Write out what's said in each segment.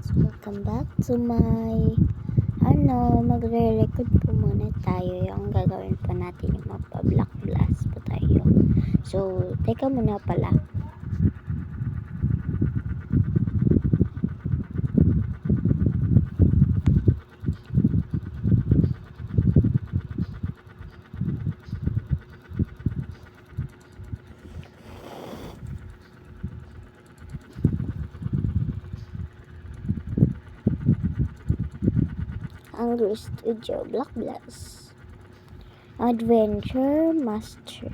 So, welcome back to my magre-record po muna tayo. Yung gagawin pa natin yung magpa-black blast po tayo. So, teka muna pala. Angry Studio Black Blast Adventure Master.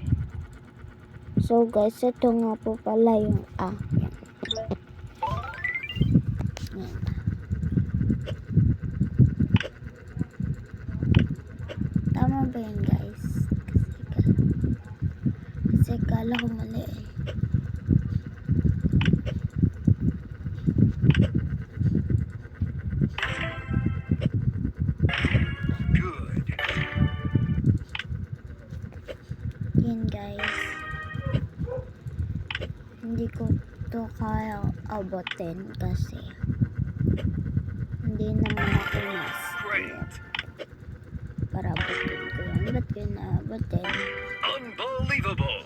So guys, ito nga po pala yung yan. Tama ba yan guys? Kasi kala ko mali eh. Yan guys, hindi ko to kaya abutin kasi hindi naman ako master para abutin ko yan. Ba't ko naabutin? Unbelievable!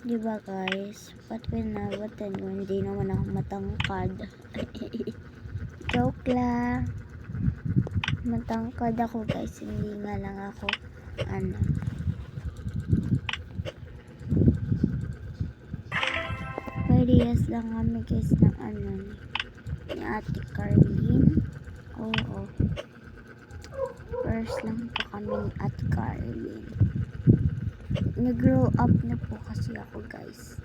Diba guys, ba't ko naabutin kung hindi naman ako matangkad? Joke lang. Matangkad ako guys, hindi nga lang ako parehas lang kami guys ng ni Ate Carlene. Oo. First lang po kami ni Ate Carlene. Nag-grow up na po kasi ako guys.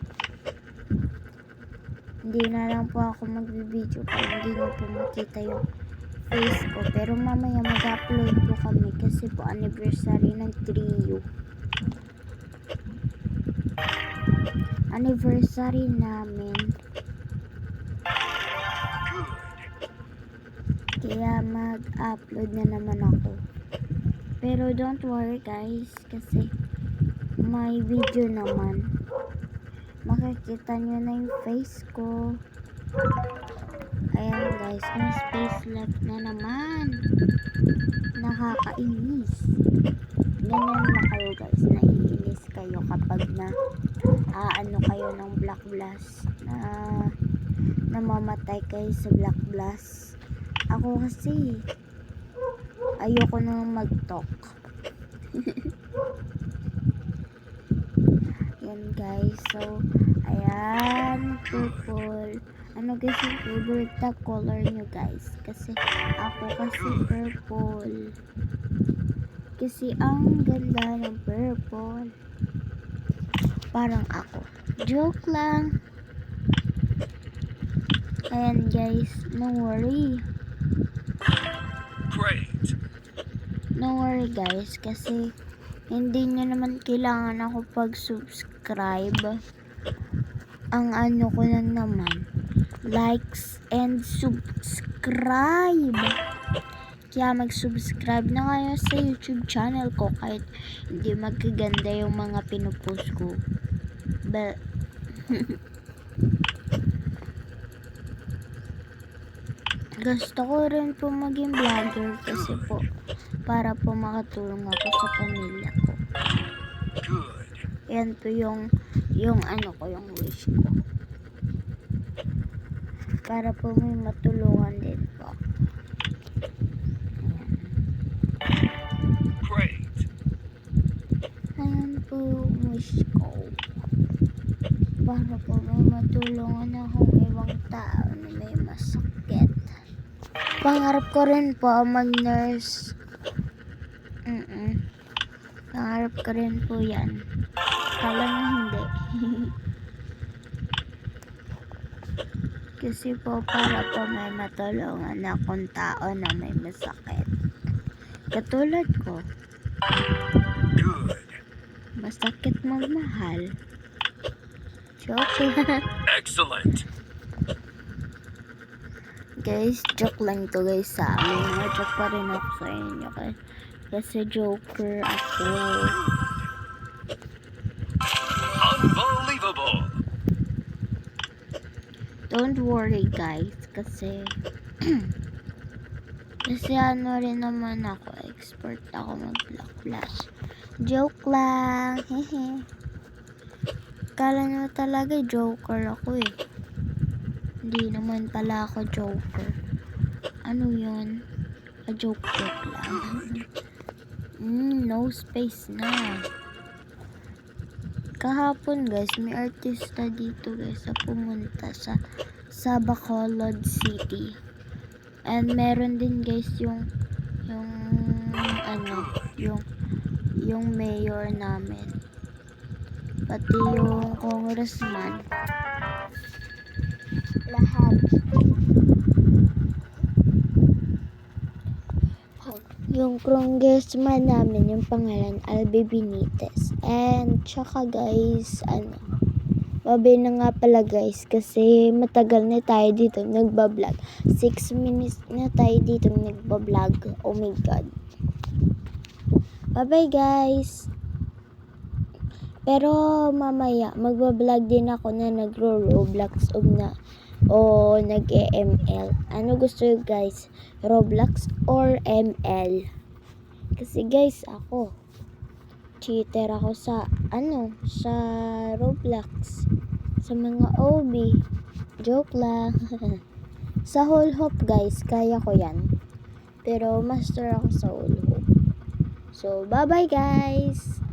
Hindi na lang po ako magbibideo para hindi nyo po makita yung face ko. Pero mamaya mag-upload po kami kasi po anniversary ng trio. Anniversary namin. Kaya mag-upload na naman ako. Pero don't worry guys, kasi may video naman. Makikita nyo na yung face ko. Ayan guys, may space left na naman. Nakakainis. Ganyan na kayo guys, naiinis kayo kapag kayo ng black blast, namamatay kayo sa black blast. Ako kasi ayoko nang mag-talk. Yan guys, so ayan, purple. Ano guys yung favorite na color nyo guys? Kasi ako kasi purple. Kasi ang ganda ng purple. Parang ako. Joke lang. Ayan guys, no worry. Great. No worry guys, kasi hindi nyo naman kailangan ako pag-subscribe. Ang ko lang naman, likes and subscribe. Kaya mag-subscribe na kayo sa YouTube channel ko kahit hindi magkaganda yung mga pinupost ko. But gusto ko rin po maging vlogger kasi po para po makatulong ako sa pamilya ko. Yan po yung yung wish ko. Para po may matulungan din po. Great. Ayan po yung wish ko. Para po may matulungan akong ibang tao na may masakit. Pangarap ko rin po mag-nurse. Pangarap ko rin po yan. Kala nyo hindi. Kasi po para po may matulungan akong tao na may masakit. Katulad ko. Good. Masakit magmahal. Joke lang. Excellent. Guys, joke lang to guys sa amin. Joke pa rin ako sa inyo kasi joker ako. Unbelievable. Ito Don't worry guys, kasi kasi ano rin naman ako, expert ako mag-block flash. Joke lang, hehe. Kala nyo talaga joker ako eh. Hindi naman pala ako joker. Ano yun? Joke lang. No space na. Kahapon guys, may artista dito guys na pumunta sa Bacolod City. And meron din guys yung mayor namin. Pati yung congressman. Lahat. Yung congressman namin, yung pangalan, Albe Benitez. And, tsaka guys, babi na nga pala guys, kasi matagal na tayo dito nagbablog. 6 minutes na tayo dito nagbablog. Oh my God. Bye-bye guys. Pero, mamaya, magbablog din ako na nagro-Roblox o nag-ML. Ano gusto nyo guys? Roblox or ML? Kasi guys, ako cheater ako sa Roblox. Sa mga OB. Joke lang. Sa whole hop guys, kaya ko yan. Pero master ako sa whole hop. So, bye-bye guys!